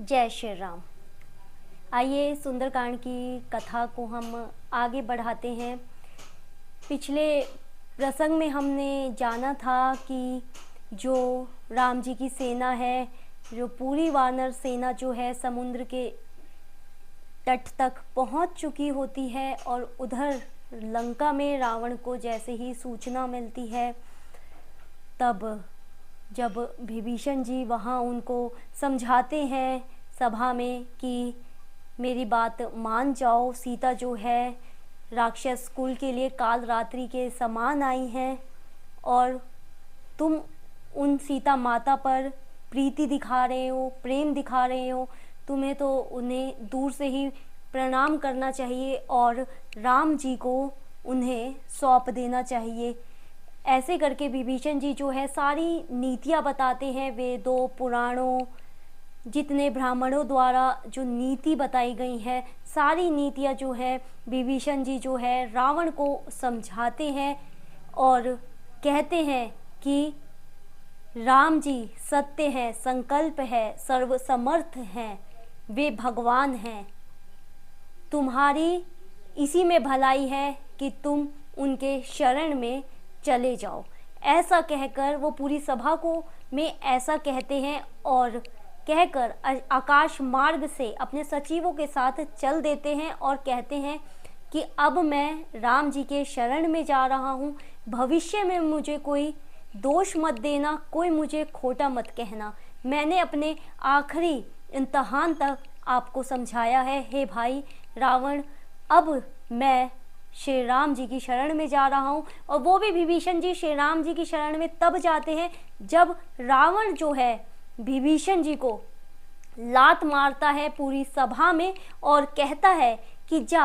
जय श्री राम। आइए सुंदरकांड की कथा को हम आगे बढ़ाते हैं। पिछले प्रसंग में हमने जाना था कि जो राम जी की सेना है, जो पूरी वानर सेना जो है समुद्र के तट तक पहुंच चुकी होती है और उधर लंका में रावण को जैसे ही सूचना मिलती है, तब जब विभीषण जी वहाँ उनको समझाते हैं सभा में कि मेरी बात मान जाओ, सीता जो है राक्षस कुल के लिए काल रात्रि के समान आई हैं और तुम उन सीता माता पर प्रीति दिखा रहे हो, प्रेम दिखा रहे हो, तुम्हें तो उन्हें दूर से ही प्रणाम करना चाहिए और राम जी को उन्हें सौंप देना चाहिए। ऐसे करके विभीषण जी जो है सारी नीतियाँ बताते हैं। वेदों, पुराणों, जितने ब्राह्मणों द्वारा जो नीति बताई गई है, सारी नीतियाँ जो है विभीषण जी जो है रावण को समझाते हैं और कहते हैं कि राम जी सत्य है, संकल्प है, सर्वसमर्थ हैं, वे भगवान हैं, तुम्हारी इसी में भलाई है कि तुम उनके शरण में चले जाओ। ऐसा कहकर वो पूरी सभा को में ऐसा कहते हैं और कहकर आकाश मार्ग से अपने सचिवों के साथ चल देते हैं और कहते हैं कि अब मैं राम जी के शरण में जा रहा हूँ, भविष्य में मुझे कोई दोष मत देना, कोई मुझे खोटा मत कहना। मैंने अपने आखिरी इम्तहान तक आपको समझाया है। हे भाई रावण, अब मैं श्री राम जी की शरण में जा रहा हूँ। और वो भी विभीषण जी श्री राम जी की शरण में तब जाते हैं जब रावण जो है विभीषण जी को लात मारता है पूरी सभा में और कहता है कि जा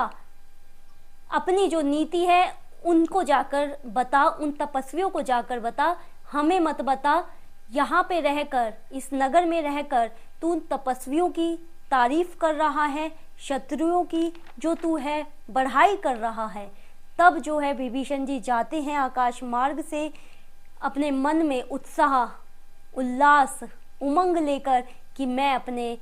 अपनी जो नीति है उनको जाकर बता, उन तपस्वियों को जाकर बता, हमें मत बता। यहाँ पे रहकर, इस नगर में रहकर तू उन तपस्वियों की तारीफ कर रहा है, शत्रुओं की जो तू है बढ़ाई कर रहा है। तब जो है विभीषण जी जाते हैं आकाश मार्ग से अपने मन में उत्साह, उल्लास, उमंग लेकर कि मैं अपने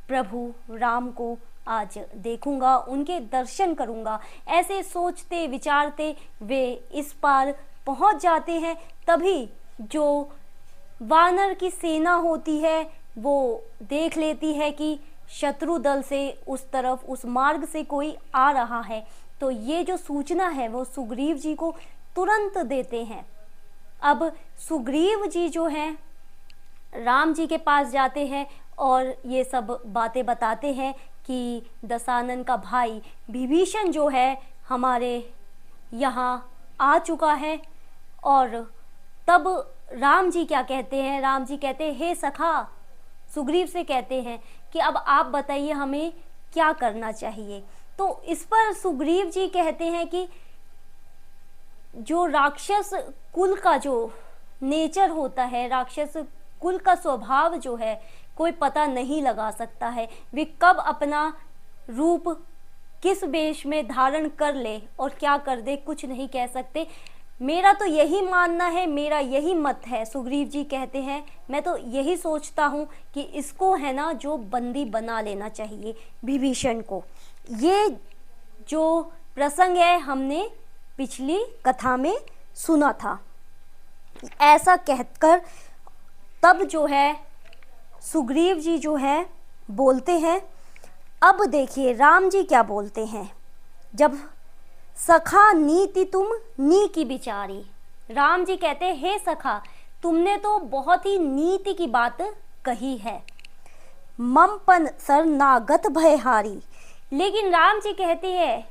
प्रभु राम को आज देखूंगा, उनके दर्शन करूंगा। ऐसे सोचते विचारते वे इस पार पहुंच जाते हैं। तभी जो वानर की सेना होती है वो देख लेती है कि शत्रु दल से उस तरफ, उस मार्ग से कोई आ रहा है। तो ये जो सूचना है वो सुग्रीव जी को तुरंत देते हैं। अब सुग्रीव जी जो हैं राम जी के पास जाते हैं और ये सब बातें बताते हैं कि दशानन का भाई विभीषण जो है हमारे यहाँ आ चुका है। और तब राम जी क्या कहते हैं? राम जी कहते हैं, हे सखा, सुग्रीव से कहते हैं कि अब आप बताइए हमें क्या करना चाहिए। तो इस पर सुग्रीव जी कहते हैं कि जो राक्षस कुल का जो नेचर होता है, राक्षस कुल का स्वभाव जो है कोई पता नहीं लगा सकता है। वे कब अपना रूप किस वेश में धारण कर ले और क्या कर दे कुछ नहीं कह सकते। मेरा तो यही मानना है, मेरा यही मत है। सुग्रीव जी कहते हैं मैं तो यही सोचता हूँ कि इसको है ना जो बंदी बना लेना चाहिए विभीषण को। ये जो प्रसंग है हमने पिछली कथा में सुना था। ऐसा कहकर तब जो है सुग्रीव जी जो है बोलते हैं। अब देखिए राम जी क्या बोलते हैं। जब सखा नीति तुम नी की बिचारी, राम जी कहते हैं हे सखा, तुमने तो बहुत ही नीति की बात कही है। ममपन शरणागत भयहारी, लेकिन राम जी कहते हैं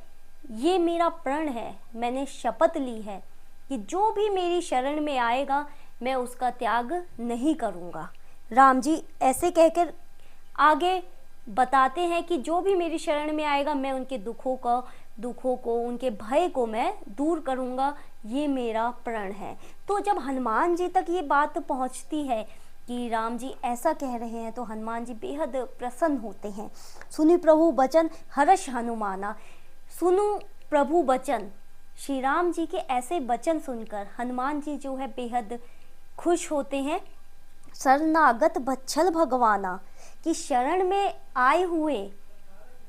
ये मेरा प्रण है, मैंने शपथ ली है कि जो भी मेरी शरण में आएगा मैं उसका त्याग नहीं करूँगा। राम जी ऐसे कहकर आगे बताते हैं कि जो भी मेरी शरण में आएगा मैं उनके दुखों को, उनके भय को मैं दूर करूँगा, ये मेरा प्रण है। तो जब हनुमान जी तक ये बात पहुँचती है कि राम जी ऐसा कह रहे हैं तो हनुमान जी बेहद प्रसन्न होते हैं। सुनि प्रभु बचन हर्ष हनुमाना, सुनो प्रभु बचन। श्री राम जी के ऐसे वचन सुनकर हनुमान जी जो है बेहद खुश होते हैं। शरणागत बच्छल भगवाना, कि शरण में आए हुए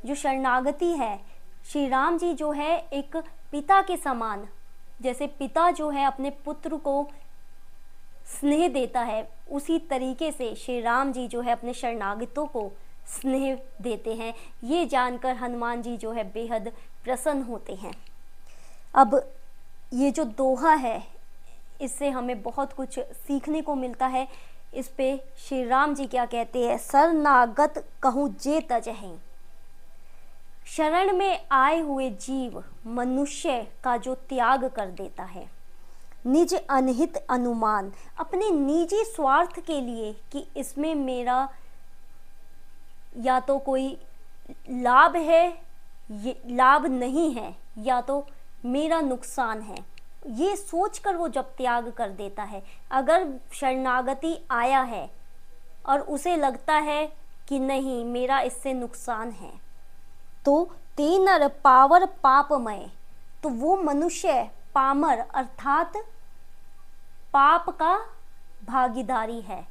जो शरणागति है, श्री राम जी जो है एक पिता के समान, जैसे पिता जो है अपने पुत्र को स्नेह देता है, उसी तरीके से श्री राम जी जो है अपने शरणागतों को स्नेह देते हैं। ये जानकर हनुमान जी जो है बेहद प्रसन्न होते हैं। अब ये जो दोहा है, इससे हमें बहुत कुछ सीखने को मिलता है। इस पे श्री राम जी क्या कहते हैं, शरणागत कहूँ जे तजहीं। शरण में आए हुए जीव मनुष्य का जो त्याग कर देता है, निज अनहित अनुमान, अपने निजी स्वार्थ के लिए कि इसमें मेरा या तो कोई लाभ है, ये लाभ नहीं है, या तो मेरा नुकसान है, ये सोचकर वो जब त्याग कर देता है। अगर शरणागति आया है और उसे लगता है कि नहीं मेरा इससे नुकसान है, तो ते नर पावर पापमय, तो वो मनुष्य पामर अर्थात पाप का भागीदारी है।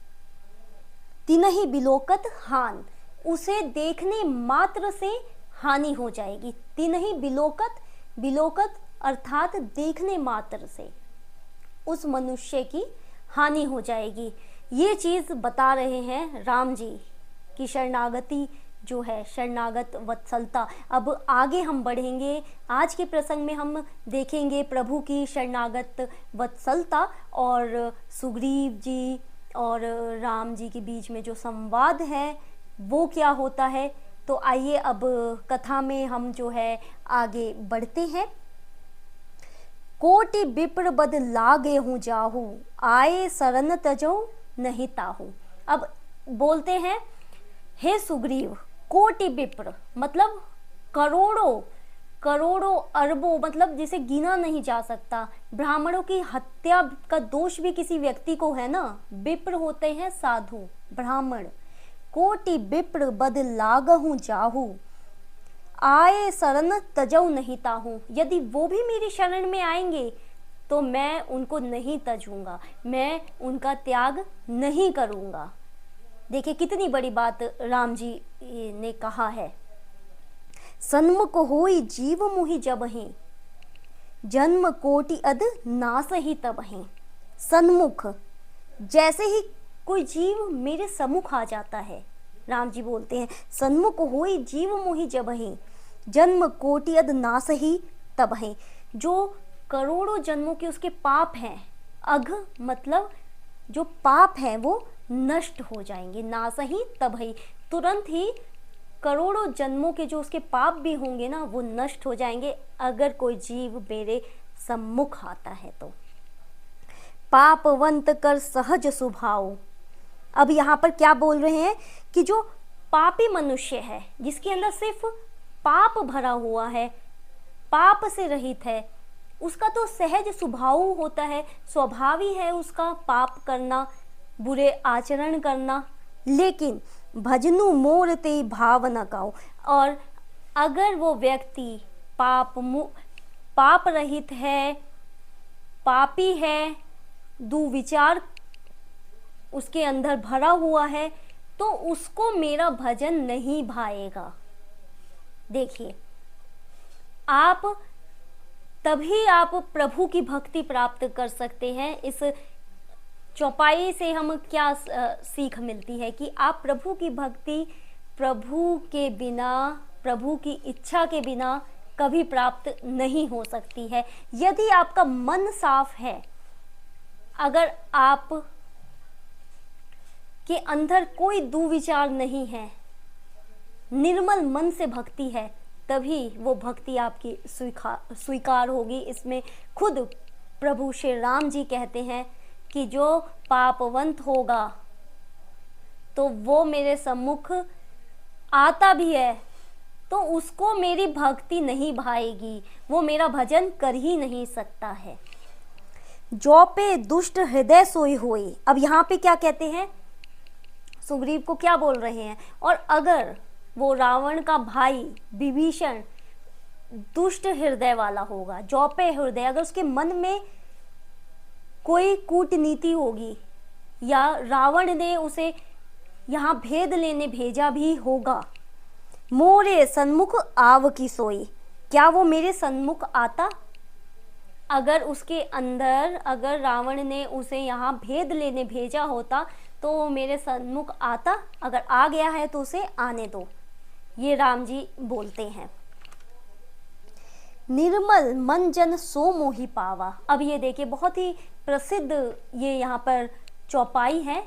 तिनहि बिलोकत हान, उसे देखने मात्र से हानि हो जाएगी। तिनहि बिलोकत, बिलोकत अर्थात देखने मात्र से उस मनुष्य की हानि हो जाएगी। ये चीज़ बता रहे हैं राम जी कि शरणागति जो है, शरणागत वत्सलता। अब आगे हम बढ़ेंगे, आज के प्रसंग में हम देखेंगे प्रभु की शरणागत वत्सलता और सुग्रीव जी और राम जी के बीच में जो संवाद है वो क्या होता है। तो आइए अब कथा में हम जो है आगे बढ़ते हैं। कोटि विप्र बद लागे हूँ जाहू, आए शरण तजो नहीं ताहू। अब बोलते हैं, हे सुग्रीव, कोटि विप्र मतलब करोड़ों करोड़ों अरबों, मतलब जिसे गिना नहीं जा सकता। ब्राह्मणों की हत्या का दोष भी किसी व्यक्ति को है ना। विप्र होते हैं साधु ब्राह्मण। कोटि विप्र बद लागहूँ जाहू, आए शरण तजऊ नहीं ताहू। यदि वो भी मेरी शरण में आएंगे तो मैं उनको नहीं तजूंगा, मैं उनका त्याग नहीं करूंगा। देखिए कितनी बड़ी बात राम जी ने कहा है। सन्मुख होई जीव मुहि जबहि, जन्म कोटि अद नास ही तबहि। सन्मुख, जैसे ही कोई जीव मेरे सम्मुख आ जाता है, राम जी बोलते हैं सन्मुख होई जीव मोहि जबहि, जन्म कोटि अद नास ही तबहि। जो करोड़ों जन्मों के उसके पाप हैं, अघ मतलब जो पाप हैं वो नष्ट हो जाएंगे। नास ही तबहि, तुरंत ही करोड़ों जन्मों के जो उसके पाप भी होंगे ना वो नष्ट हो जाएंगे अगर कोई जीव मेरे सम्मुख आता है तो। पापवंत कर सहज स्वभाव। अब यहाँ पर क्या बोल रहे हैं कि जो पापी मनुष्य है, जिसके अंदर सिर्फ पाप भरा हुआ है, पाप से रहित है, उसका तो सहज स्वभाव होता है, स्वभावी है उसका पाप करना, बुरे आचरण करना। लेकिन भजनु मोर ते भाव न गाओ, और अगर वो व्यक्ति पाप रहित है, पापी है, दुविचार उसके अंदर भरा हुआ है, तो उसको मेरा भजन नहीं भाएगा। देखिए, तभी आप प्रभु की भक्ति प्राप्त कर सकते हैं। इस चौपाई से हम क्या सीख मिलती है कि आप प्रभु की भक्ति प्रभु के बिना, प्रभु की इच्छा के बिना कभी प्राप्त नहीं हो सकती है। यदि आपका मन साफ है, अगर आप के अंदर कोई दुविचार नहीं है, निर्मल मन से भक्ति है, तभी वो भक्ति आपकी स्वीकार होगी। इसमें खुद प्रभु श्री राम जी कहते हैं कि जो पापवंत होगा तो वो मेरे सम्मुख आता भी है तो उसको मेरी भक्ति नहीं भाएगी, वो मेरा भजन कर ही नहीं सकता है। जो पे दुष्ट हृदय सोई होई। अब यहाँ पे क्या कहते हैं, सुग्रीव को क्या बोल रहे हैं, और अगर वो रावण का भाई विभीषण दुष्ट हृदय वाला होगा, जौपे हृदय, अगर उसके मन में कोई कूटनीति होगी या रावण ने उसे यहाँ भेद लेने भेजा भी होगा। मोरे सन्मुख आव की सोई, क्या वो मेरे सन्मुख आता? अगर उसके अंदर, अगर रावण ने उसे यहाँ भेद लेने भेजा होता तो वो मेरे सन्मुख आता, अगर आ गया है तो उसे आने दो, ये राम जी बोलते हैं। निर्मल मन जन सो मोहि पावा। अब ये देखिए बहुत ही प्रसिद्ध ये यहाँ पर चौपाई है,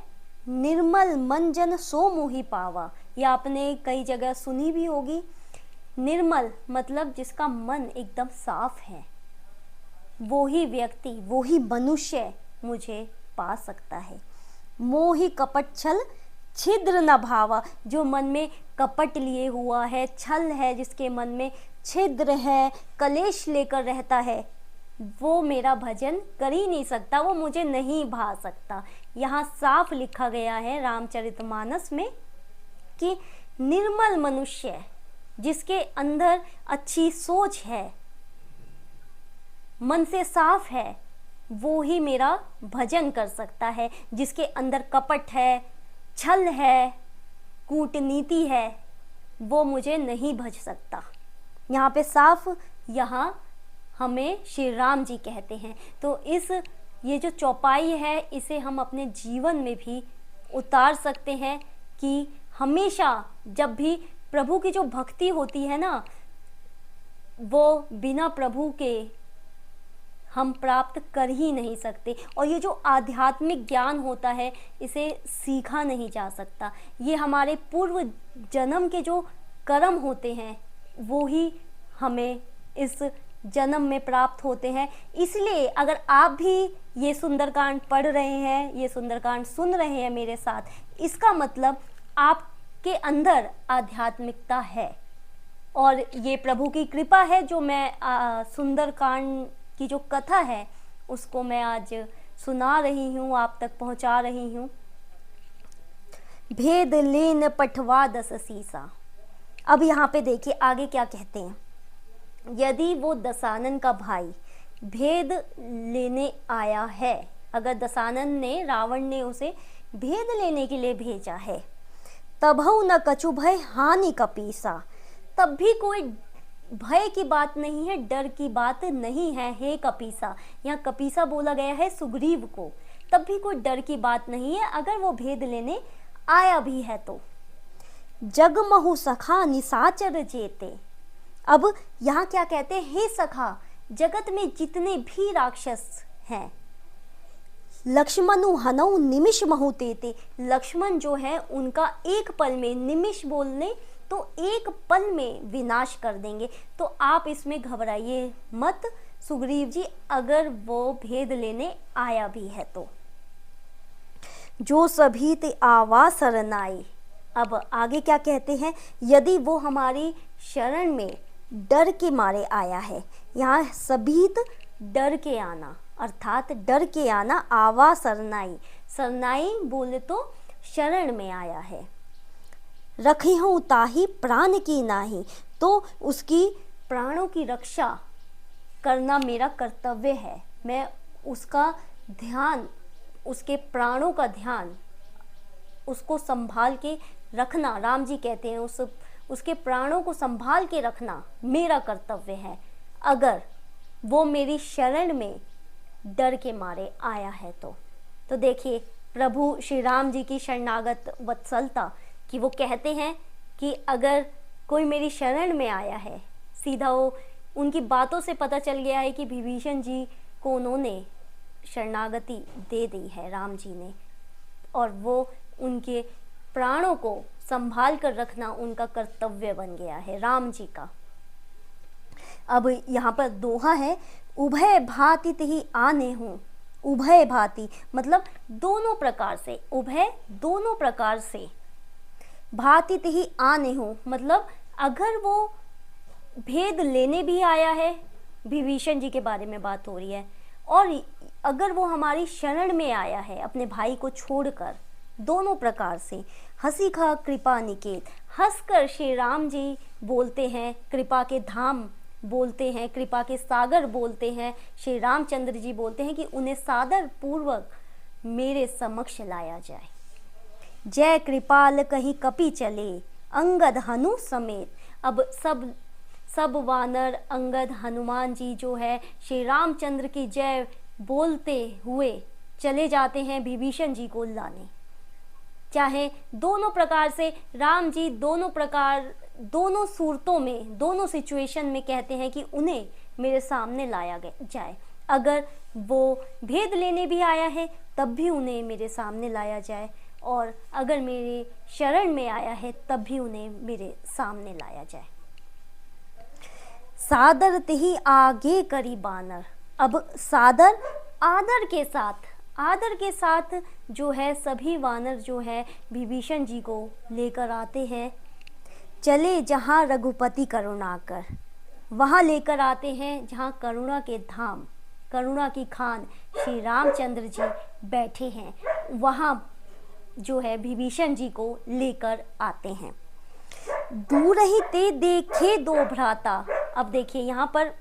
निर्मल मन जन सो मोहि पावा। ये आपने कई जगह सुनी भी होगी। निर्मल मतलब जिसका मन एकदम साफ है, वो ही व्यक्ति, वो ही मनुष्य मुझे पा सकता है। मोहि कपट छल छिद्र न भावा, जो मन में कपट लिए हुआ है, छल है, जिसके मन में छिद्र है, कलेश लेकर रहता है, वो मेरा भजन कर ही नहीं सकता, वो मुझे नहीं भा सकता। यहाँ साफ लिखा गया है रामचरितमानस में कि निर्मल मनुष्य, जिसके अंदर अच्छी सोच है, मन से साफ है, वो ही मेरा भजन कर सकता है। जिसके अंदर कपट है, छल है, कूटनीति है, वो मुझे नहीं भज सकता। यहाँ पे साफ, यहाँ हमें श्री राम जी कहते हैं। तो ये जो चौपाई है, इसे हम अपने जीवन में भी उतार सकते हैं कि हमेशा जब भी प्रभु की जो भक्ति होती है ना, वो बिना प्रभु के हम प्राप्त कर ही नहीं सकते। और ये जो आध्यात्मिक ज्ञान होता है, इसे सीखा नहीं जा सकता। ये हमारे पूर्व जन्म के जो कर्म होते हैं, वो ही हमें इस जन्म में प्राप्त होते हैं। इसलिए अगर आप भी ये सुंदरकांड पढ़ रहे हैं, ये सुंदरकांड सुन रहे हैं मेरे साथ, इसका मतलब आपके अंदर आध्यात्मिकता है और ये प्रभु की कृपा है। जो मैं सुंदरकांड की जो कथा है उसको मैं आज सुना रही हूँ, आप तक पहुँचा रही हूँ। भेद लेन पठवा दस सीसा। अब यहाँ पे देखिए आगे क्या कहते हैं। यदि वो दशानन का भाई भेद लेने आया है, अगर दशानन ने, रावण ने उसे भेद लेने के लिए भेजा है, तभौ न कछु भय हानि कपीसा, तब भी कोई भय की बात नहीं है, डर की बात नहीं है। हे कपीसा, यहाँ कपीसा बोला गया है सुग्रीव को, तब भी कोई डर की बात नहीं है अगर वो भेद लेने आया भी है तो। जगमहु सखा निशाचर जेते। अब यहाँ क्या कहते हैं, हे सखा, जगत में जितने भी राक्षस हैं, लक्ष्मणु हनऊ निमिष महु तेते। लक्ष्मण जो है उनका एक पल में, निमिष बोलने तो एक पल में विनाश कर देंगे। तो आप इसमें घबराइए मत सुग्रीव जी, अगर वो भेद लेने आया भी है तो। जो सभी ते आवा शरणाई। अब आगे क्या कहते हैं, यदि वो हमारी शरण में डर के मारे आया है, यहाँ सभीत डर के आना, अर्थात डर के आना, आवा शरणाई। शरणाई बोले तो शरण में आया है। रखी हूँ ताही प्राण की नाही, तो उसकी प्राणों की रक्षा करना मेरा कर्तव्य है। मैं उसका ध्यान, उसके प्राणों का ध्यान, उसको संभाल के रखना, राम जी कहते हैं उसके प्राणों को संभाल के रखना मेरा कर्तव्य है, अगर वो मेरी शरण में डर के मारे आया है तो देखिए प्रभु श्री राम जी की शरणागत वत्सलता कि वो कहते हैं कि अगर कोई मेरी शरण में आया है, सीधा वो उनकी बातों से पता चल गया है कि विभीषण जी को उन्होंने शरणागति दे दी है राम जी ने, और वो उनके प्राणों को संभाल कर रखना उनका कर्तव्य बन गया है राम जी का। अब यहाँ पर दोहा है, उभय भांति ही आने हूँ। उभय भांति मतलब दोनों प्रकार से, उभय दोनों प्रकार से, भांति ही आने हूँ मतलब अगर वो भेद लेने भी आया है, विभीषण जी के बारे में बात हो रही है, और अगर वो हमारी शरण में आया है अपने भाई को छोड़कर, दोनों प्रकार से। हंसी खा कृपा निकेत, हंसकर श्री राम जी बोलते हैं, कृपा के धाम बोलते हैं, कृपा के सागर बोलते हैं, श्री रामचंद्र जी बोलते हैं कि उन्हें सादर पूर्वक मेरे समक्ष लाया जाए। जय कृपाल कहीं कपि चले, अंगद हनु समेत। अब सब वानर, अंगद, हनुमान जी जो है श्री रामचंद्र की जय बोलते हुए चले जाते हैं विभीषण जी को लाने। चाहे दोनों प्रकार से राम जी दोनों सूरतों में, दोनों सिचुएशन में कहते हैं कि उन्हें मेरे सामने लाया जाए। अगर वो भेद लेने भी आया है तब भी उन्हें मेरे सामने लाया जाए, और अगर मेरे शरण में आया है तब भी उन्हें मेरे सामने लाया जाए। सादर तिहि आगे करी बानर। अब सादर आदर के साथ जो है सभी वानर जो है विभीषण जी को लेकर आते हैं। चले जहाँ रघुपति करुणाकर, वहाँ लेकर आते हैं जहाँ करुणा के धाम, करुणा की खान श्री रामचंद्र जी बैठे हैं, वहाँ जो है विभीषण जी को लेकर आते हैं। दूर ही ते देखे दो भ्राता। अब देखिए यहाँ पर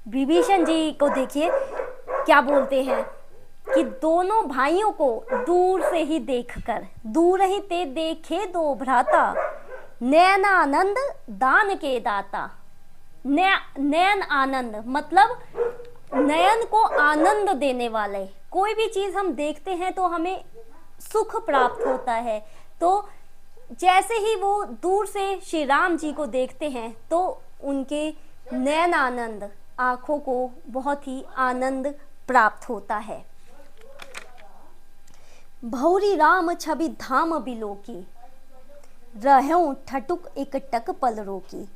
विभीषण जी को देखिए क्या बोलते हैं कि दोनों भाइयों को दूर से ही देखकर, दूर ही ते देखे दो भ्राता, नयन आनंद दान के दाता। नयन आनंद मतलब नयन को आनंद देने वाले। कोई भी चीज हम देखते हैं तो हमें सुख प्राप्त होता है, तो जैसे ही वो दूर से श्री राम जी को देखते हैं तो उनके नयन आनंद, आंखों को बहुत ही आनंद प्राप्त होता है। भौरी राम छवि धाम बिलोकी, रहूं ठटुक एक टक पल रोकी।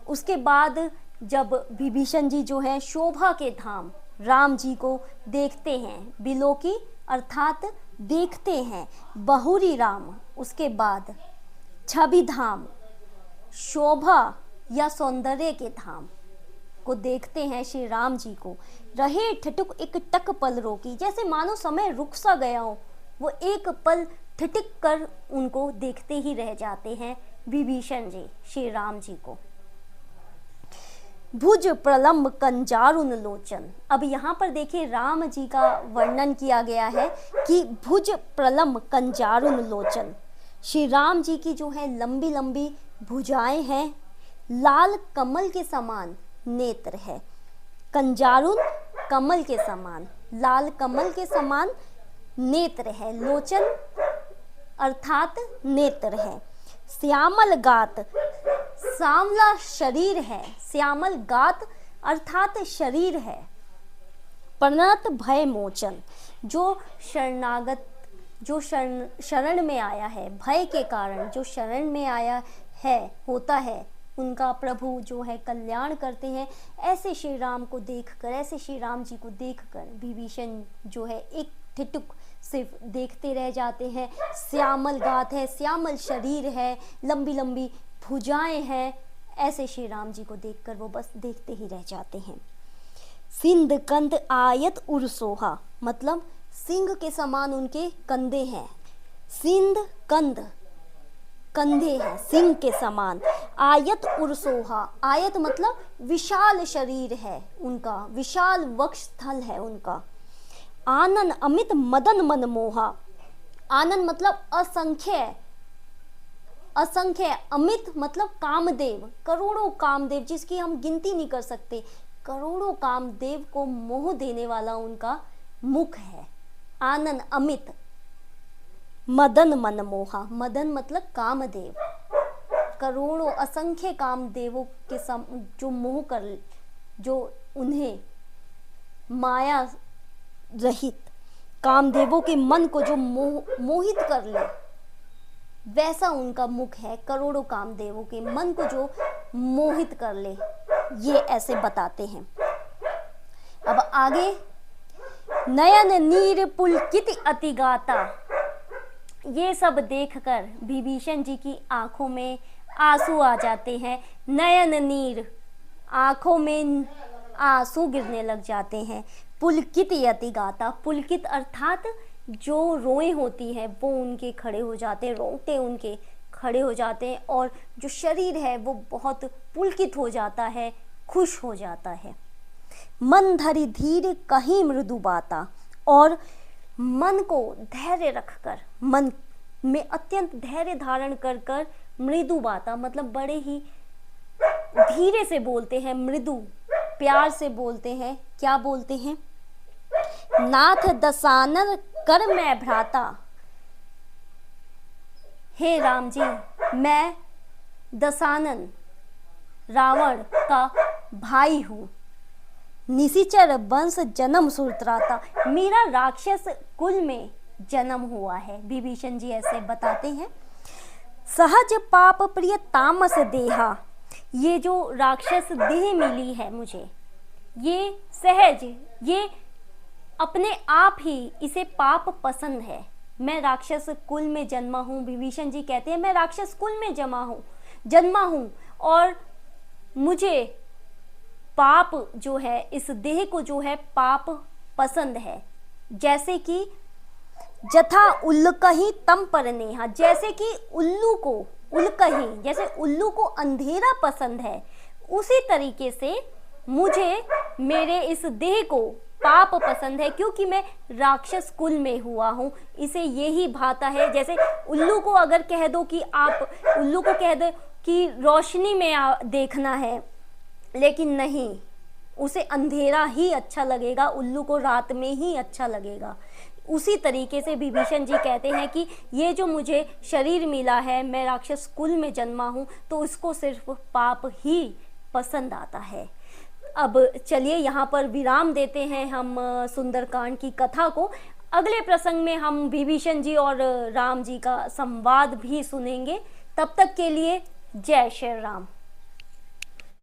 उसके बाद जब विभीषण जी जो है शोभा के धाम राम जी को देखते हैं, बिलोकी अर्थात देखते हैं, बहुरी राम, उसके बाद छवि धाम, शोभा या सौंदर्य के धाम को देखते हैं श्री राम जी को। रहे ठिठुक एक टक पल रोकी, जैसे मानो समय रुक सा गया हो, वो एक पल ठिठक कर उनको देखते ही रह जाते हैं विभीषण जी श्री राम जी को। भुज प्रलम्ब कंजारुन लोचन। अब यहाँ पर देखिए राम जी का वर्णन किया गया है कि भुज प्रलम्ब कंजारुन लोचन। श्री राम जी की जो है लंबी लंबी भुजाएं हैं, लाल कमल के समान नेत्र है। कंजारुन कमल के समान, लाल कमल के समान नेत्र है। लोचन अर्थात नेत्र है। श्यामल गात, सांवला शरीर है। श्यामल गात अर्थात शरीर है। प्रणत भय मोचन, जो शरणागत, जो शरण में आया है, भय के कारण जो शरण में आया है होता है, उनका प्रभु जो है कल्याण करते हैं। ऐसे श्री राम को देखकर, ऐसे श्री राम जी को देखकर विभीषण जो है एक ठिठुक सिर्फ देखते रह जाते हैं। श्यामल गात है, श्यामल शरीर है, लंबी लंबी भुजाएं हैं। ऐसे श्री राम जी को देखकर वो बस देखते ही रह जाते हैं। सिंध कंध आयत उर्सोहा, मतलब सिंह के समान उनके कंधे हैं। सिंध कंध, कंधे हैं सिंह के समान। आयत उर्सोहा, आयत मतलब विशाल शरीर है उनका, विशाल वक्षस्थल है उनका। आनन अमित मदन मन मोहा, आनन मतलब असंख्य, असंख्य, अमित मतलब कामदेव, करोड़ों कामदेव जिसकी हम गिनती नहीं कर सकते। करोड़ों कामदेव को मोह देने वाला उनका मुख है। आनन अमित, मदन मन मोहा, मदन मतलब कामदेव, करोड़ों असंख्य कामदेवों के जो मोह कर, जो उन्हें माया रहित कामदेवों के मन को जो मोहित कर ले, वैसा उनका मुख है। करोड़ों कामदेवों के मन को जो मोहित कर ले, ये ऐसे बताते हैं। अब आगे, नयन नीर पुलकित अति गाता। ये सब देखकर विभीषण जी की आंखों में आंसू आ जाते हैं। नयन नीर, आंखों में आंसू गिरने लग जाते हैं। पुलकित अति गाता, पुलकित अर्थात जो रोएं होती हैं वो उनके खड़े हो जाते हैं, रोंगटे उनके खड़े हो जाते हैं, और जो शरीर है वो बहुत पुलकित हो जाता है, खुश हो जाता है। मन धरि धीर कहीं मृदु बाता, और मन को धैर्य रखकर, मन में अत्यंत धैर्य धारण कर कर मृदु बाता, मतलब बड़े ही धीरे से बोलते हैं, मृदु प्यार से बोलते हैं। क्या बोलते हैं? नाथ दसानन कर मैं भ्राता। हे राम जी, मैं दसानन रावण का भाई हूँ, निशिचर वंश जन्म सुरत्राता, मेरा राक्षस कुल में जन्म हुआ है। विभीषण जी ऐसे बताते हैं। सहज पाप प्रिय तामस देहा, ये जो राक्षस देह मिली है मुझे, ये सहज, ये अपने आप ही इसे पाप पसंद है। मैं राक्षस कुल में जन्मा हूँ। विभीषण जी कहते हैं मैं राक्षस कुल में जन्मा हूँ और मुझे पाप जो है, इस देह को जो है पाप पसंद है। जैसे कि जथा उल्कही तम पर नेहा, जैसे कि उल्लू को, उल्कही जैसे उल्लू को अंधेरा पसंद है, उसी तरीके से मुझे मेरे इस देह को पाप पसंद है, क्योंकि मैं राक्षस कुल में हुआ हूँ। इसे यही भाता है। जैसे उल्लू को अगर कह दो कि आप उल्लू को कह दो कि रोशनी में देखना है, लेकिन नहीं, उसे अंधेरा ही अच्छा लगेगा, उल्लू को रात में ही अच्छा लगेगा। उसी तरीके से विभीषण जी कहते हैं कि ये जो मुझे शरीर मिला है, मैं राक्षस कुल में जन्मा हूँ, तो उसको सिर्फ पाप ही पसंद आता है। अब चलिए यहाँ पर विराम देते हैं हम सुंदरकांड की कथा को। अगले प्रसंग में हम विभीषण जी और राम जी का संवाद भी सुनेंगे। तब तक के लिए जय श्री राम।